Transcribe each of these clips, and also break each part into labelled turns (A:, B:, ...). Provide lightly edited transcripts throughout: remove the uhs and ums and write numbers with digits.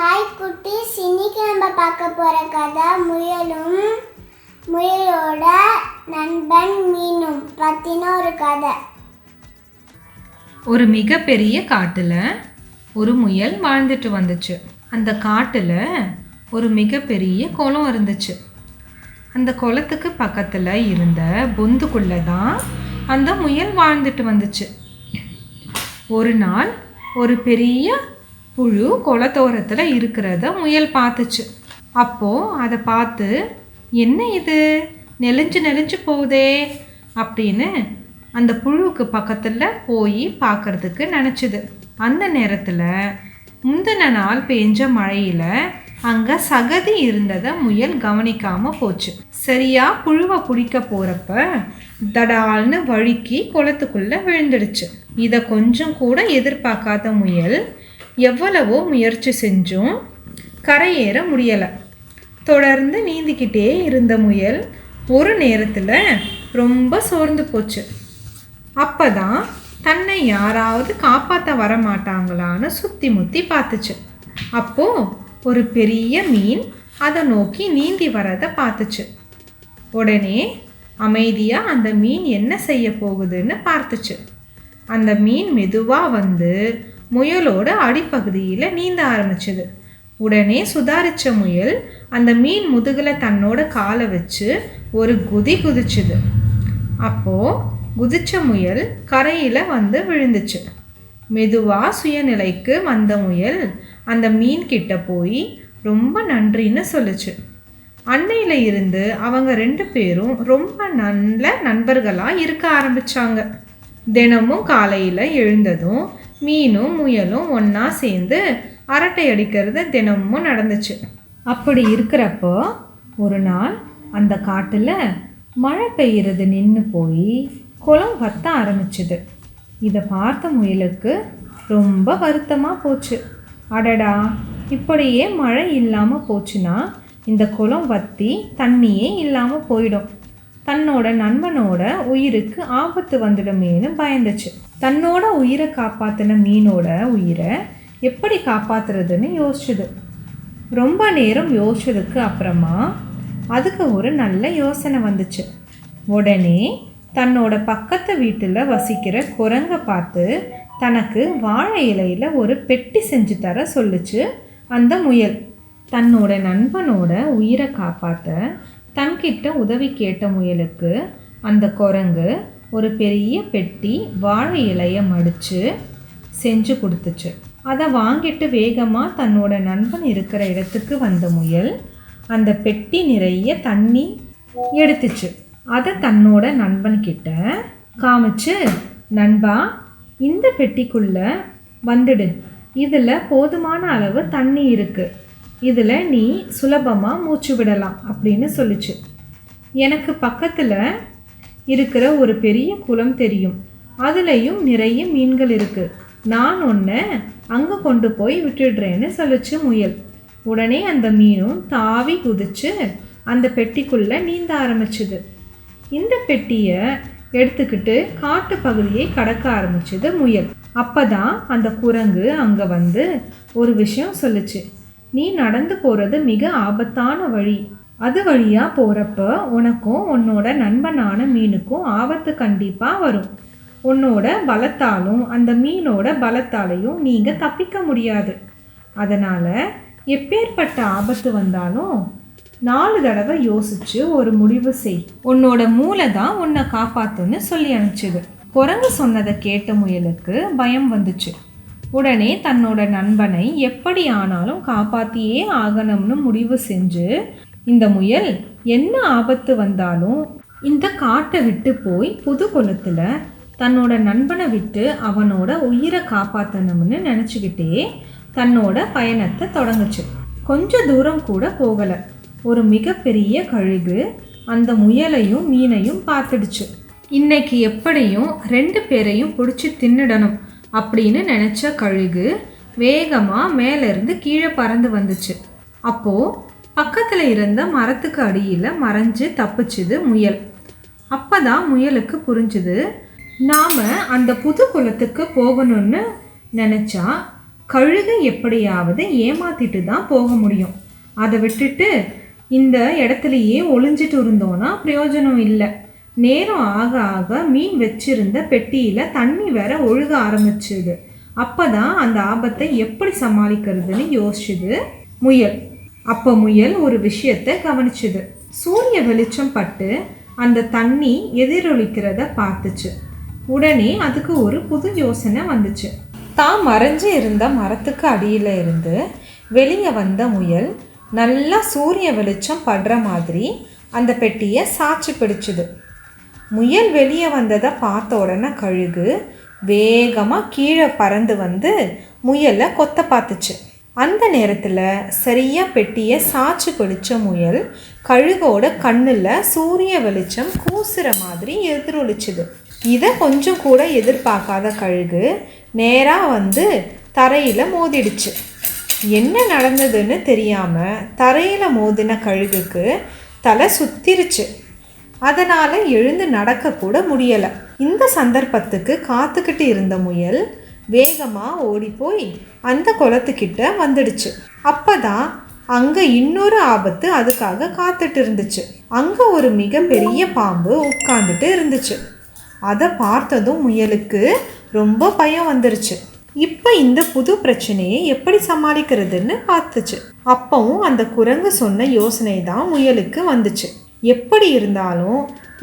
A: Hi குட்டீஸ், இன்னைக்கு நம்ம பார்க்க போகிற கதை முயலும் முயலோட நண்பன் மீனும் பற்றின ஒரு கதை.
B: ஒரு மிகப்பெரிய காட்டில் ஒரு முயல் வாழ்ந்துட்டு வந்துச்சு. அந்த காட்டில் ஒரு மிகப்பெரிய குளம் இருந்துச்சு. அந்த குளத்துக்கு பக்கத்தில் இருந்த பொந்துக்குள்ளே தான் அந்த முயல் வாழ்ந்துட்டு வந்துச்சு. ஒரு நாள் ஒரு பெரிய புழு குளத்தோரத்தில் இருக்கிறத முயல் பார்த்துச்சு. அப்போது அதை பார்த்து, என்ன இது நெளிஞ்சு நெளிஞ்சு போகுதே அப்படின்னு அந்த புழுவுக்கு பக்கத்தில் போய் பார்க்கறதுக்கு நினச்சிது. அந்த நேரத்தில் முந்தின நாள் பெஞ்ச மழையில் அங்கே சகதி இருந்ததை முயல் கவனிக்காமல் போச்சு. சரியா புழுவை பிடிக்க போகிறப்ப தடால்னு வழுக்கி குளத்துக்குள்ளே விழுந்துடுச்சு. இதை கொஞ்சம் கூட எதிர்பார்க்காத முயல் எவ்வளவோ முயற்சி செஞ்சும் கரையேற முடியலை. தொடர்ந்து நீந்திக்கிட்டே இருந்த முயல் ஒரு நேரத்தில் ரொம்ப சோர்ந்து போச்சு. அப்போ தான் தன்னை யாராவது காப்பாற்ற வர மாட்டாங்களான்னு சுற்றி முற்றி பார்த்துச்சு. அப்போது ஒரு பெரிய மீன் அதை நோக்கி நீந்தி வரதை பார்த்துச்சு. உடனே அமைதியாக அந்த மீன் என்ன செய்ய போகுதுன்னு பார்த்துச்சு. அந்த மீன் மெதுவாக வந்து முயலோட அடிப்பகுதியில் நீந்த ஆரம்பிச்சுது. உடனே சுதாரித்த முயல் அந்த மீன் முதுகில் தன்னோட காலை வச்சு ஒரு குதி குதிச்சுது. அப்போது குதிச்ச முயல் கரையில் வந்து விழுந்துச்சு. மெதுவாக சுயநிலைக்கு வந்த முயல் அந்த மீன் கிட்ட போய் ரொம்ப நன்றின்னு சொல்லுச்சு. அன்னையில் இருந்து அவங்க 2 பேரும் ரொம்ப நல்ல நண்பர்களாக இருக்க ஆரம்பித்தாங்க. தினமும் காலையில் எழுந்ததும் மீனும் முயலும் ஒன்றா சேர்ந்து அரட்டை அடிக்கிறது தினமும் நடந்துச்சு. அப்படி இருக்கிறப்போ ஒரு நாள் அந்த காட்டில் மழை பெய்கிறது நின்று போய் குளம் வத்த ஆரம்பிச்சுது. இதை பார்த்த முயலுக்கு ரொம்ப வருத்தமாக போச்சு. அடடா, இப்படியே மழை இல்லாமல் போச்சுன்னா இந்த குளம் வத்தி தண்ணியே இல்லாமல் போயிடும். தன்னோட நண்பனோட உயிருக்கு ஆபத்து வந்துடுமேனு பயந்துச்சு. தன்னோட உயிரை காப்பாற்றின மீனோட உயிரை எப்படி காப்பாற்றுறதுன்னு யோசிச்சுது. ரொம்ப நேரம் யோசிச்சதுக்கு அப்புறமா அதுக்கு ஒரு நல்ல யோசனை வந்துச்சு. உடனே தன்னோட பக்கத்து வீட்டில் வசிக்கிற குரங்கை பார்த்து தனக்கு வாழை இலையில் ஒரு பெட்டி செஞ்சு தர சொல்லுச்சு அந்த முயல். தன்னோட நண்பனோட உயிரை காப்பாற்ற தன்கிட்ட உதவி கேட்ட முயலுக்கு அந்த குரங்கு ஒரு பெரிய பெட்டி வாழை இலையை மடித்து செஞ்சு கொடுத்துச்சு. அதை வாங்கிட்டு வேகமாக தன்னோட நண்பன் இருக்கிற இடத்துக்கு வந்த முயல் அந்த பெட்டி நிறைய தண்ணி எடுத்துச்சு. அதை தன்னோட நண்பன்கிட்ட காமிச்சு, நண்பா, இந்த பெட்டிக்குள்ளே வந்துடு, இதில் போதுமான அளவு தண்ணி இருக்குது, இதில் நீ சுலபமாக மூச்சு விடலாம் அப்படின்னு சொல்லிச்சு. எனக்கு பக்கத்தில் இருக்கிற ஒரு பெரிய குளம் தெரியும், அதுலேயும் நிறைய மீன்கள் இருக்குது, நான் ஒன்று அங்கே கொண்டு போய் விட்டுடுறேன்னு சொல்லிச்சு முயல். உடனே அந்த மீனும் தாவி குதிச்சு அந்த பெட்டிக்குள்ளே நீந்த ஆரம்பிச்சுது. இந்த பெட்டியை எடுத்துக்கிட்டு காட்டு பகுதியை கடக்க ஆரம்பிச்சுது முயல். அப்போ தான் அந்த குரங்கு அங்கே வந்து ஒரு விஷயம் சொல்லுச்சு. நீ நடந்து போகிறது மிக ஆபத்தான வழி, அது வழியாக போகிறப்ப உனக்கும் உன்னோட நண்பனான மீனுக்கும் ஆபத்து கண்டிப்பாக வரும். உன்னோட பலத்தாலும் அந்த மீனோட பலத்தாலையும் நீங்கள் தப்பிக்க முடியாது. அதனால் எப்பேற்பட்ட ஆபத்து வந்தாலும் 4 தடவை யோசித்து ஒரு முடிவு செய், உன்னோட மூளை தான் உன்னை காப்பாற்றுன்னு சொல்லி அனுப்பிச்சிது. குரங்கு சொன்னதை கேட்ட முயலுக்கு பயம் வந்துச்சு. உடனே தன்னோட நண்பனை எப்படி ஆனாலும் காப்பாற்றியே ஆகணும்னு முடிவு செஞ்சு இந்த முயல் என்ன ஆபத்து வந்தாலும் இந்த காட்டை விட்டு போய் புது குளத்தில் தன்னோட நண்பனை விட்டு அவனோட உயிரை காப்பாற்றணும்னு நினச்சிக்கிட்டே தன்னோட பயணத்தை தொடங்குச்சு. கொஞ்ச தூரம் கூட போகலை, ஒரு மிகப்பெரிய கழுகு அந்த முயலையும் மீனையும் பார்த்துடுச்சு. இன்னைக்கு எப்படியும் 2 பேரையும் பிடிச்சி தின்னுடணும் அப்படின்னு நினச்ச கழுகு வேகமாக மேலேருந்து கீழே பறந்து வந்துச்சு. அப்போது பக்கத்தில் இருந்த மரத்துக்கு அடியில் மறைஞ்சு தப்பிச்சுது முயல். அப்போ தான் முயலுக்கு புரிஞ்சுது, நாம் அந்த புது குளத்துக்கு போகணும்னு நினச்சா கழுகை எப்படியாவது ஏமாத்திட்டு தான் போக முடியும். அதை விட்டுட்டு இந்த இடத்துலையே ஒளிஞ்சிட்டு இருந்தோன்னா பிரயோஜனம் இல்லை. நேரம் ஆக ஆக மீன் வச்சிருந்த பெட்டியில் தண்ணி வேற ஒழுக ஆரம்பிச்சுது. அப்போ தான் அந்த ஆபத்தை எப்படி சமாளிக்கிறதுன்னு யோசிச்சுது முயல். அப்போ முயல் ஒரு விஷயத்தை கவனிச்சுது. சூரிய வெளிச்சம் பட்டு அந்த தண்ணி எதிரொலிக்கிறத பார்த்துச்சு. உடனே அதுக்கு ஒரு புது யோசனை வந்துச்சு. தான் மறைஞ்சு இருந்த மரத்துக்கு அடியில் இருந்து வெளியே வந்த முயல் நல்லா சூரிய வெளிச்சம் படுற மாதிரி அந்த பெட்டியை சாட்சி பிடிச்சுது. முயல் வெளியே வந்ததை பார்த்த உடனே கழுகு வேகமாக கீழே பறந்து வந்து முயலை கொத்த பார்த்துச்சு. அந்த நேரத்தில் சரியாக பெட்டியை சாட்சி பிடிச்ச முயல் கழுகோட கண்ணில் சூரிய வெளிச்சம் கூசுகிற மாதிரி எதிரொலிச்சுது. இதை கொஞ்சம் கூட எதிர்பார்க்காத கழுகு நேராக வந்து தரையில் மோதிடுச்சு. என்ன நடந்ததுன்னு தெரியாமல் தரையில் மோதின கழுகுக்கு தலை சுத்திருச்சு. அதனால் எழுந்து நடக்கக்கூட முடியலை. இந்த சந்தர்ப்பத்துக்கு காத்துக்கிட்டு இருந்த முயல் வேகமாக ஓடி போய் அந்த குளத்துக்கிட்ட வந்துடுச்சு. அப்போ தான் அங்கே இன்னொரு ஆபத்து அதுக்காக காத்துட்டு இருந்துச்சு. அங்கே ஒரு மிகப்பெரிய பாம்பு உட்காந்துட்டு இருந்துச்சு. அதை பார்த்ததும் முயலுக்கு ரொம்ப பயம் வந்துருச்சு. இப்போ இந்த புது பிரச்சனையை எப்படி சமாளிக்கிறதுன்னு பார்த்துச்சு. அப்பவும் அந்த குரங்கு சொன்ன யோசனை தான் முயலுக்கு வந்துச்சு. எப்படி இருந்தாலும்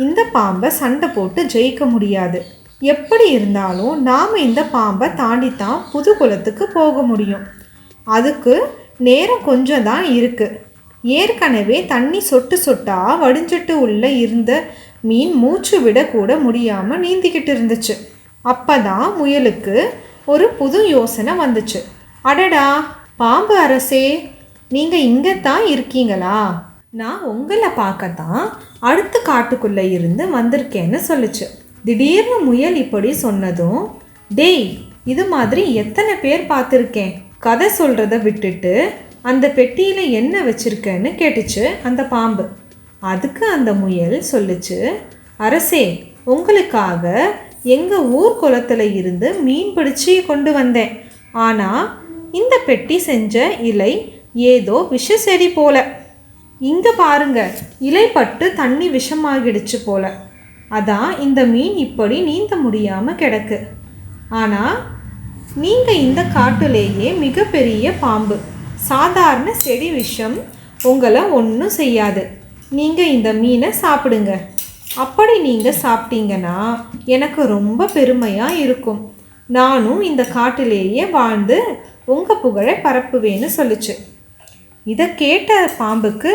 B: இந்த பாம்பை சண்டை போட்டு ஜெயிக்க முடியாது. எப்படி இருந்தாலும் நாம் இந்த பாம்பை தாண்டித்தான் புது குளத்துக்கு போக முடியும். அதுக்கு நேரம் கொஞ்சம் தான் இருக்குது. ஏற்கனவே தண்ணி சொட்டு சொட்டாக வடிஞ்சிட்டு உள்ள இருந்த மீன் மூச்சு விடக்கூட முடியாமல் நீந்திக்கிட்டு இருந்துச்சு. அப்போ தான் முயலுக்கு ஒரு புது யோசனை வந்துச்சு. அடடா, பாம்பு அரசே, நீங்கள் இங்கே தான் இருக்கீங்களா? நான் உங்களை பார்க்கத்தான் அடுத்த காட்டுக்குள்ளே இருந்து வந்திருக்கேன்னு சொல்லுச்சு. திடீர்னு முயல் இப்படி சொன்னதும், டேய், இது மாதிரி எத்தனை பேர் பார்த்துருக்கேன், கதை சொல்கிறத விட்டுட்டு அந்த பெட்டியில் என்ன வச்சுருக்கேன்னு கேட்டுச்சு அந்த பாம்பு. அதுக்கு அந்த முயல் சொல்லுச்சு, அரசே, உங்களுக்காக எங்கள் ஊர் குளத்தில் இருந்து மீன் பிடிச்சி கொண்டு வந்தேன். ஆனால் இந்த பெட்டி செஞ்ச இலை ஏதோ விஷ செடி போல. இங்கே பாருங்க, இலை பட்டு தண்ணி விஷமாகிடுச்சு போல. அதான் இந்த மீன் இப்படி நீந்த முடியாமல் கிடக்கு. ஆனால் நீங்கள் இந்த காட்டுலேயே மிகப்பெரிய பாம்பு. சாதாரண செடி விஷம் உங்களை ஒன்றும் செய்யாது. நீங்கள் இந்த மீனை சாப்பிடுங்க. அப்படி நீங்கள் சாப்பிட்டீங்கன்னா எனக்கு ரொம்ப பெருமையாக இருக்கும். நானும் இந்த காட்டிலேயே வாழ்ந்து உங்கள் புகழை பரப்புவேன்னு சொல்லுச்சு. இதை கேட்ட பாம்புக்கு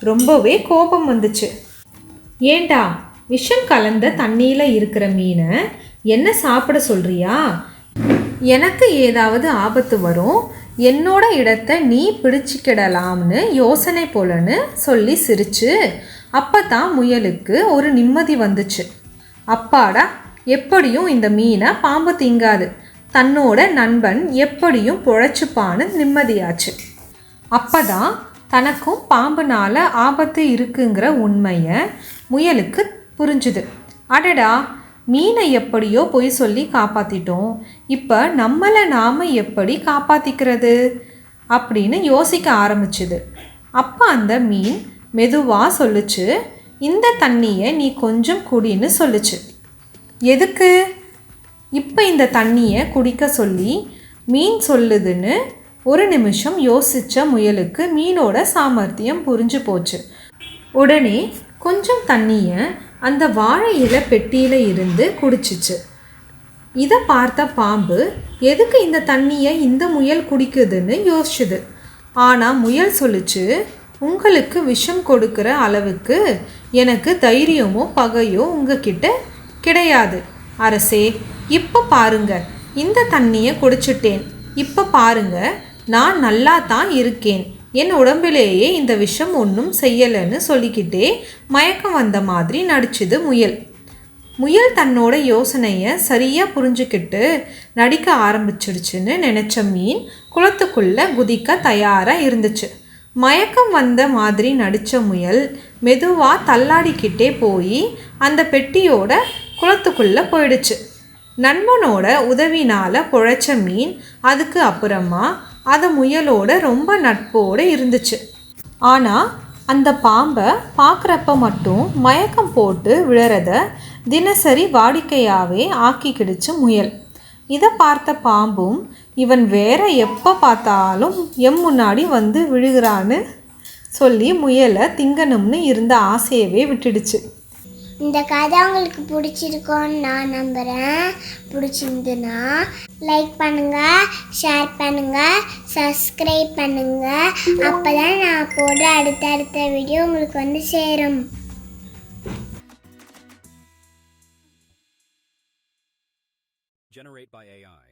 B: ரொம்பவே கோபம் வந்துச்சு. ஏண்டா, விஷம் கலந்த தண்ணியில் இருக்கிற மீனை என்ன சாப்பிட சொல்கிறியா? எனக்கு ஏதாவது ஆபத்து வரும், என்னோட இடத்தை நீ பிடிச்சிக்கிடலாம்னு யோசனை போலன்னு சொல்லி சிரிச்சு. அப்போ தான் முயலுக்கு ஒரு நிம்மதி வந்துச்சு. அப்பாடா, எப்படியும் இந்த மீனை பாம்பு திங்காது, தன்னோட நண்பன் எப்படியும் பொழைச்சுப்பான்னு நிம்மதியாச்சு. அப்போ தான் தனக்கும் பாம்புனால் ஆபத்து இருக்குங்கிற உண்மையை முயலுக்கு புரிஞ்சுது. அடடா, மீனை எப்படியோ பொய் சொல்லி காப்பாற்றிட்டோம், இப்போ நம்மளை நாம் எப்படி காப்பாற்றிக்கிறது அப்படின்னு யோசிக்க ஆரம்பிச்சுது. அப்போ அந்த மீன் மெதுவாக சொல்லுச்சு, இந்த தண்ணியை நீ கொஞ்சம் குடின்னு சொல்லுச்சு. எதுக்கு? இப்போ இந்த தண்ணியை குடிக்க சொல்லி மீன் சொல்லுதுன்னு ஒரு நிமிஷம் யோசித்த முயலுக்கு மீனோட சாமர்த்தியம் புரிஞ்சு போச்சு. உடனே கொஞ்சம் தண்ணியை அந்த வாழை இலை பெட்டியில் இருந்து குடிச்சிச்சு. இதை பார்த்த பாம்பு எதுக்கு இந்த தண்ணியை இந்த முயல் குடிக்குதுன்னு யோசிச்சுது. ஆனால் முயல் சொல்லிச்சு, உங்களுக்கு விஷம் கொடுக்குற அளவுக்கு எனக்கு தைரியமோ பகையோ உங்ககிட்ட கிடையாது அரசே. இப்போ பாருங்க, இந்த தண்ணியை குடிச்சிட்டேன். இப்போ பாருங்க, நான் நல்லா தான் இருக்கேன், என் உடம்பிலேயே இந்த விஷம் ஒன்றும் செய்யலைன்னு சொல்லிக்கிட்டே மயக்கம் வந்த மாதிரி நடிச்சுது முயல். முயல் தன்னோட யோசனையை சரியாக புரிஞ்சுக்கிட்டு நடிக்க ஆரம்பிச்சிடுச்சுன்னு நினச்ச மீன் குளத்துக்குள்ளே குதிக்க தயாராக இருந்துச்சு. மயக்கம் வந்த மாதிரி நடித்த முயல் மெதுவாக தள்ளாடிக்கிட்டே போய் அந்த பெட்டியோட குளத்துக்குள்ளே போயிடுச்சு. நண்பனோட உதவினால் பொழைச்ச மீன் அதுக்கு அப்புறமா அது முயலோட ரொம்ப நட்போடு இருந்துச்சு. ஆனால் அந்த பாம்பை பார்க்குறப்ப மட்டும் மயக்கம் போட்டு விழறத தினசரி வாடிக்கையாகவே ஆக்கிக்கிடுச்சு முயல். இதை பார்த்த பாம்பும் இவன் வேற எப்போ பார்த்தாலும் முன்னாடி வந்து விழுகிறான்னு சொல்லி முயலை திங்கணும்னு இருந்த ஆசையவே விட்டுடுச்சு.
A: இந்த கதை உங்களுக்கு பிடிச்சிருக்கோன்னு நான் நம்புகிறேன். பிடிச்சிருந்துன்னா லைக் பண்ணுங்கள், ஷேர் பண்ணுங்கள், சப்ஸ்கிரைப் பண்ணுங்கள். அப்போ தான் நான் போடுற அடுத்தடுத்த வீடியோ உங்களுக்கு வந்து சேரும்.
C: Generate by AI.